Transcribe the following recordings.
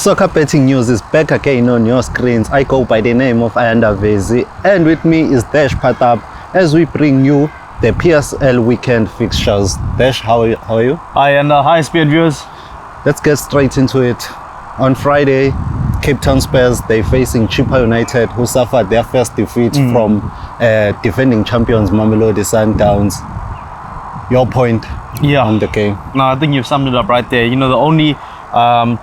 Soccer betting news is back again on your screens. I go by the name of Ayanda Vezi, and with me is Desh Parthab as we bring you the PSL weekend fixtures. Desh, how are you? Hi, and hi, Speed viewers. Let's get straight into it. On Friday, Cape Town Spurs, they're facing Chippa United, who suffered their first defeat from defending champions MameLodi Sundowns. Your point on the game? No, I think you've summed it up right there. You know, the only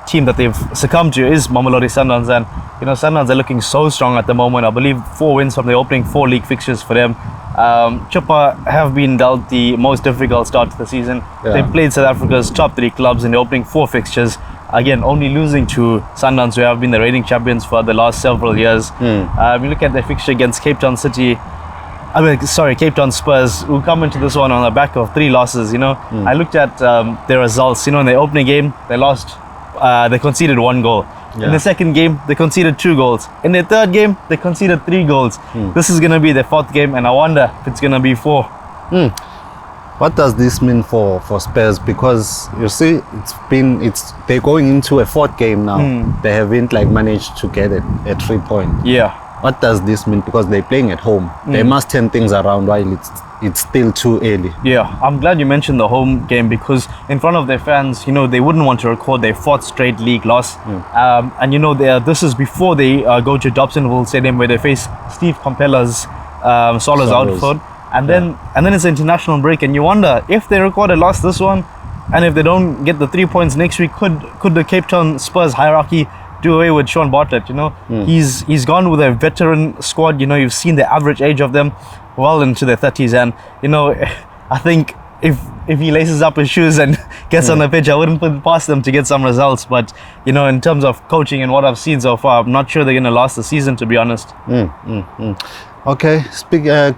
team that they've succumbed to is MameLodi Sundowns, and you know, Sundowns are looking so strong at the moment. I believe 4 wins from the opening 4 league fixtures for them. Chippa have been dealt the most difficult start to the season. They played South Africa's top 3 clubs in the opening 4 fixtures. Again, only losing to Sundowns, who have been the reigning champions for the last several years. You look at their fixture against Cape Town Cape Town Spurs, who come into this one on the back of 3 losses. You know, I looked at their results. You know, in the opening game, they lost. They conceded 1 goal. In the second game, they conceded 2 goals. In the third game, they conceded 3 goals. This is going to be their 4th game, and I wonder if it's going to be 4. What does this mean for Spurs? Because you see, they're going into a 4th game now. They haven't managed to get a 3 point. What does this mean? Because they're playing at home. They must turn things around while it's still too early. I'm glad you mentioned the home game, because in front of their fans, you know, they wouldn't want to record their 4th straight league loss. And you know, this is before they go to Dobsonville Stadium, where they face Steve Compella's Solos outfield. And then it's an international break, and you wonder if they record a loss this one, and if they don't get the 3 points next week, could the Cape Town Spurs hierarchy do away with Sean Bartlett? You know, he's gone with a veteran squad. You know, you've seen the average age of them well into their 30s, and you know, I think if he laces up his shoes and gets on the pitch, I wouldn't put it past them to get some results. But you know, in terms of coaching and what I've seen so far, I'm not sure they're going to last the season, to be honest. Okay,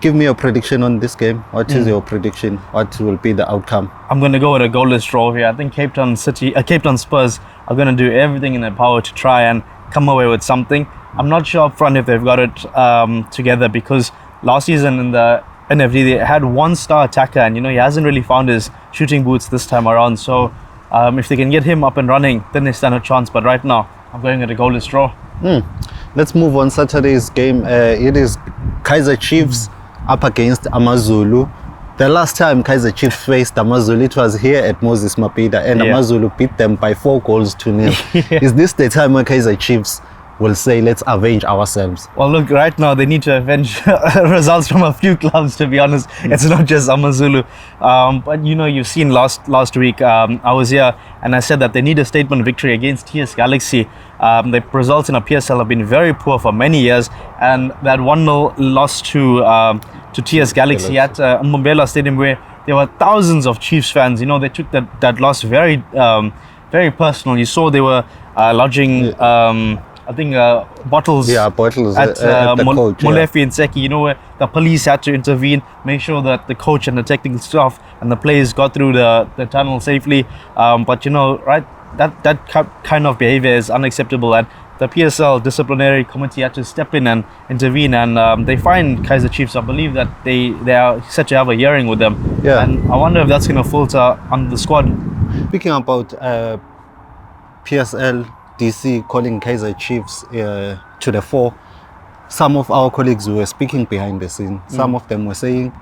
give me your prediction on this game. What is your prediction? What will be the outcome? I'm going to go with a goalless draw here. I think Cape Town Spurs are going to do everything in their power to try and come away with something. I'm not sure up front if they've got it together, because last season in the NFD they had 1 star attacker, and you know, he hasn't really found his shooting boots this time around. So if they can get him up and running, then they stand a chance. But right now, I'm going with a goalless draw. Let's move on. Saturday's game. It is Kaizer Chiefs up against AmaZulu. The last time Kaizer Chiefs faced AmaZulu, it was here at Moses Mabhida, and AmaZulu beat them by 4 goals to 0. Is this the time when Kaizer Chiefs will say, let's avenge ourselves? Well, look, right now they need to avenge results from a few clubs, to be honest. It's not just AmaZulu. But you know, you've seen last week, I was here and I said that they need a statement victory against TS Galaxy. The results in a PSL have been very poor for many years, and that 1-0 loss to TS Galaxy at Mbombela Stadium, where there were thousands of Chiefs fans, you know, they took that loss very personal. You saw they were lodging I think bottles at the coach, Molefe and Seki, you know, where the police had to intervene, make sure that the coach and the technical staff and the players got through the tunnel safely. But you know, right, that kind of behavior is unacceptable, and the PSL disciplinary committee had to step in and intervene, and they fined Kaizer Chiefs. I believe that they are set to have a hearing with them, and I wonder if that's going to filter on the squad. Speaking about PSL DC calling Kaizer Chiefs to the fore, some of our colleagues who were speaking behind the scene, some of them were saying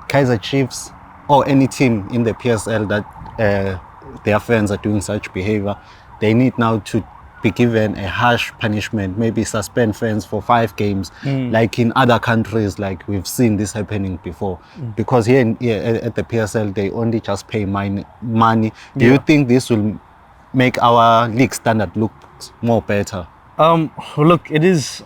Kaizer Chiefs or any team in the PSL that their fans are doing such behavior, they need now to be given a harsh punishment, maybe suspend fans for 5 games, like in other countries, like we've seen this happening before. Because here at the PSL, they only just pay money. Do you think this will make our league standard look more better? Look, it is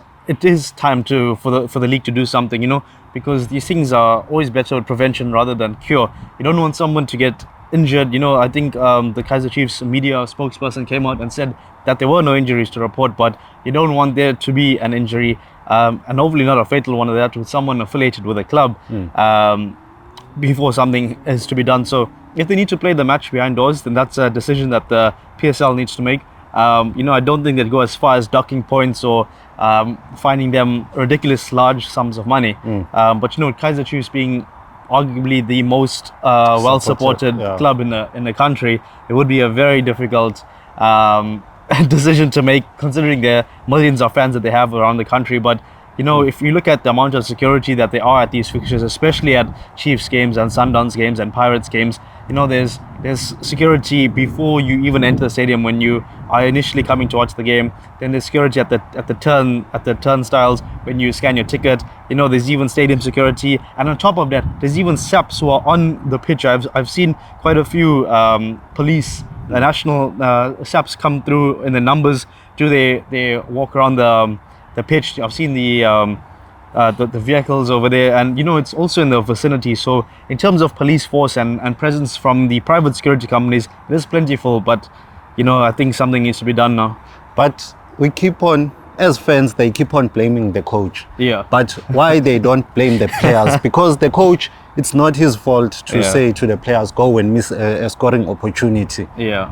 time for the league to do something, you know, because these things are always better with prevention rather than cure. You don't want someone to get injured. You know, I think the Kaizer Chiefs media spokesperson came out and said that there were no injuries to report, but you don't want there to be an injury, and hopefully not a fatal one of that, with someone affiliated with a club before something is to be done. So if they need to play the match behind doors, then that's a decision that the PSL needs to make. You know, I don't think they'd go as far as docking points or finding them ridiculous large sums of money. But you know, Kaizer Chiefs being arguably the most well-supported club in the country, it would be a very difficult decision to make, considering the millions of fans that they have around the country. But you know, if you look at the amount of security that there are at these fixtures, especially at Chiefs games and Sundowns games and Pirates games, you know, there's security before you even enter the stadium when you are initially coming to watch the game. Then there's security at the turnstiles when you scan your ticket. You know, there's even stadium security, and on top of that, there's even SAPs who are on the pitch. I've seen quite a few police, the national SAPs come through in the numbers. They walk around the pitch. I've seen the vehicles over there, and you know, it's also in the vicinity. So in terms of police force and presence from the private security companies, there's plentiful, but you know, I think something needs to be done now. But we keep on, as fans, they keep on blaming the coach. Yeah. But why they don't blame the players? Because the coach, it's not his fault to say to the players, go and miss a scoring opportunity. Yeah.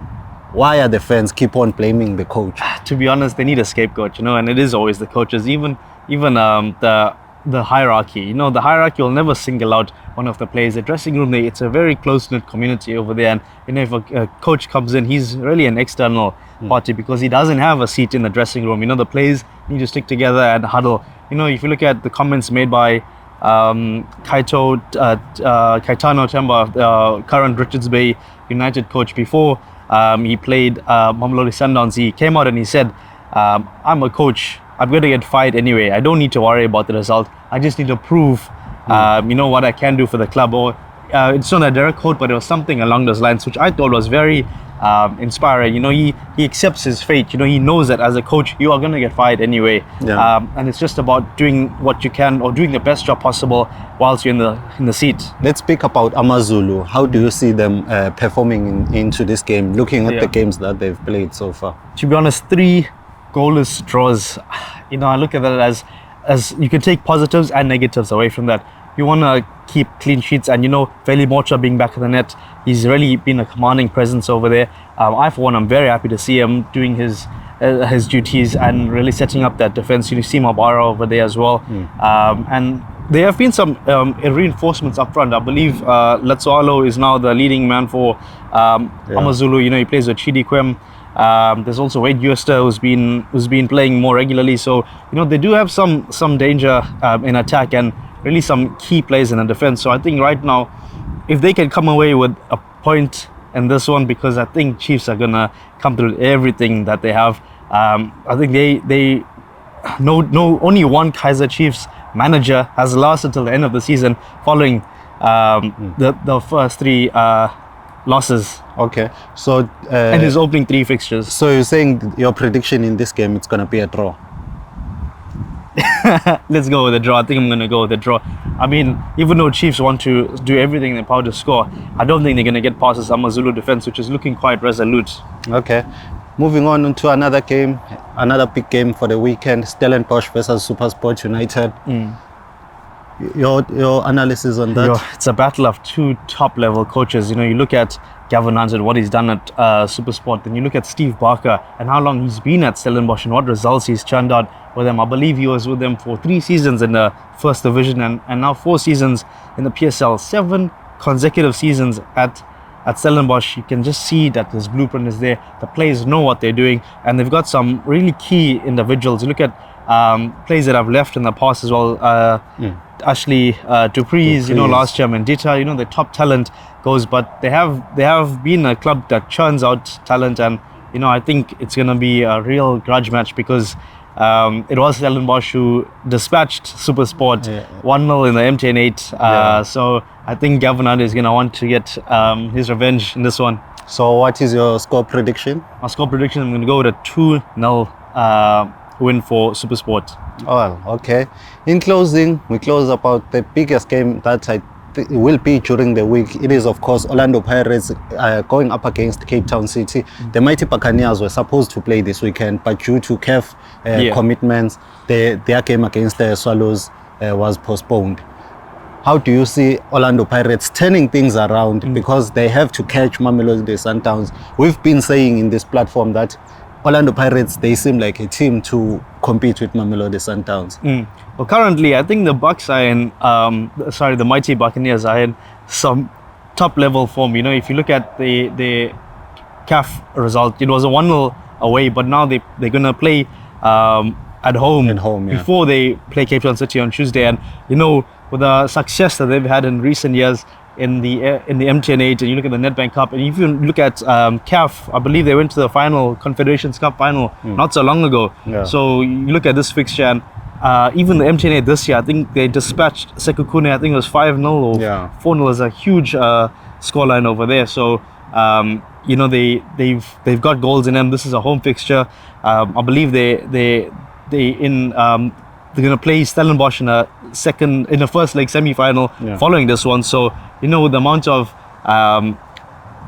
Why are the fans keep on blaming the coach? To be honest, they need a scapegoat, you know, and it is always the coaches. Even the hierarchy, you know, the hierarchy will never single out one of the players. The dressing room, it's a very close-knit community over there, and you know, if a coach comes in, he's really an external party because he doesn't have a seat in the dressing room. You know, the players need to stick together and huddle. You know, if you look at the comments made by Caetano Temba, current Richards Bay United coach, before he played Mamelodi Sundowns, he came out and he said, I'm a coach, I'm going to get fired anyway. I don't need to worry about the result. I just need to prove, you know, what I can do for the club. Or it's not a direct quote, but it was something along those lines, which I thought was very inspiring. You know, he accepts his fate. You know, he knows that as a coach, you are going to get fired anyway. Yeah. And it's just about doing what you can, or doing the best job possible whilst you're in the seat. Let's speak about AmaZulu. How do you see them performing into this game, looking at the games that they've played so far? To be honest, 3 goalless draws. You know, I look at that as you can take positives and negatives away from that. You want to keep clean sheets, and you know, Veli Mocha being back in the net, he's really been a commanding presence over there. I, for one, I'm very happy to see him doing his duties and really setting up that defense. You see Mabara over there as well. And there have been some reinforcements up front. I believe Letsoalo is now the leading man for AmaZulu. You know, he plays with Chidi Kwem. There's also Wade Euster who's been playing more regularly. So you know, they do have some danger in attack and really some key plays in the defense. So I think right now, if they can come away with a point in this one, because I think Chiefs are gonna come through everything that they have. I think they know only one Kaizer Chiefs manager has lasted till the end of the season following the first 3 losses. Okay, so and his opening 3 fixtures. So you're saying your prediction in this game, it's gonna be a draw? Let's go with a draw. I think I'm gonna go with a draw. I mean, even though Chiefs want to do everything in their power to score, I don't think they're gonna get past this AmaZulu defense, which is looking quite resolute. Okay, moving on to another game, another big game for the weekend: Stellenbosch versus SuperSport United. Your analysis on that? It's a battle of 2 top-level coaches. You know, you look at Gavin Hunt and what he's done at SuperSport, then you look at Steve Barker and how long he's been at Stellenbosch and what results he's churned out with them. I believe he was with them for 3 seasons in the first division and now 4 seasons in the PSL. 7 consecutive seasons at Stellenbosch. You can just see that his blueprint is there. The players know what they're doing, and they've got some really key individuals. You look at players that have left in the past as well. Ashley Dupree's, you know, last year, Mendita, you know, the top talent goes, but they have been a club that churns out talent, and you know, I think it's going to be a real grudge match because it was Stellenbosch who dispatched SuperSport 1-0 in the MTN8. So I think Gavin Hunt is going to want to get his revenge in this one. So what is your score prediction? My score prediction, I'm going to go with a 2-0 win for SuperSport. Oh, okay. In closing, we close about the biggest game that I think will be during the week. It is, of course, Orlando Pirates going up against Cape Town City. The Mighty Buccaneers were supposed to play this weekend, but due to CAF commitments, their game against the Swallows was postponed. How do you see Orlando Pirates turning things around? Because they have to catch Mamelodi Sundowns. We've been saying in this platform that Orlando Pirates, they seem like a team to compete with Mamelodi Sundowns. Well, currently, I think the Bucks are in, the Mighty Buccaneers are in some top-level form. You know, if you look at the CAF result, it was a 1-0 away, but now they're going to play at home, before they play Cape Town City on Tuesday. And you know, with the success that they've had in recent years in the MTN8, and you look at the Nedbank Cup, and if you look at CAF, I believe they went to the final, Confederations Cup final, not so long ago. So you look at this fixture, and even the MTN8 this year, I think they dispatched Sekhukhune, I think it was 5-0 or 4-0. Is a huge scoreline over there. So you know, they've got goals in them. This is a home fixture. I believe they're going to play Stellenbosch in a first leg semi-final following this one. So you know, with the amount of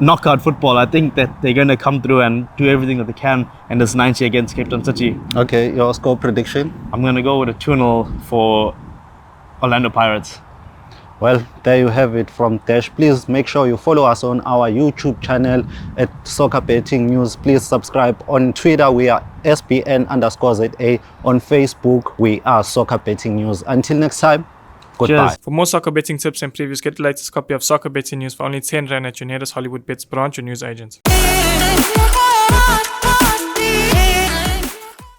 knockout football, I think that they're going to come through and do everything that they can in this 90 against Cape Town City. Okay, your score prediction? I'm going to go with a 2-0 for Orlando Pirates. Well, there you have it from Desh. Please make sure you follow us on our YouTube channel at Soccer Betting News. Please subscribe. On Twitter, we are SBN_ZA. On Facebook, we are Soccer Betting News. Until next time, goodbye. Cheers. For more soccer betting tips and previews, get the latest copy of Soccer Betting News for only 10 Rand at your nearest Hollywood Bets branch or news agent.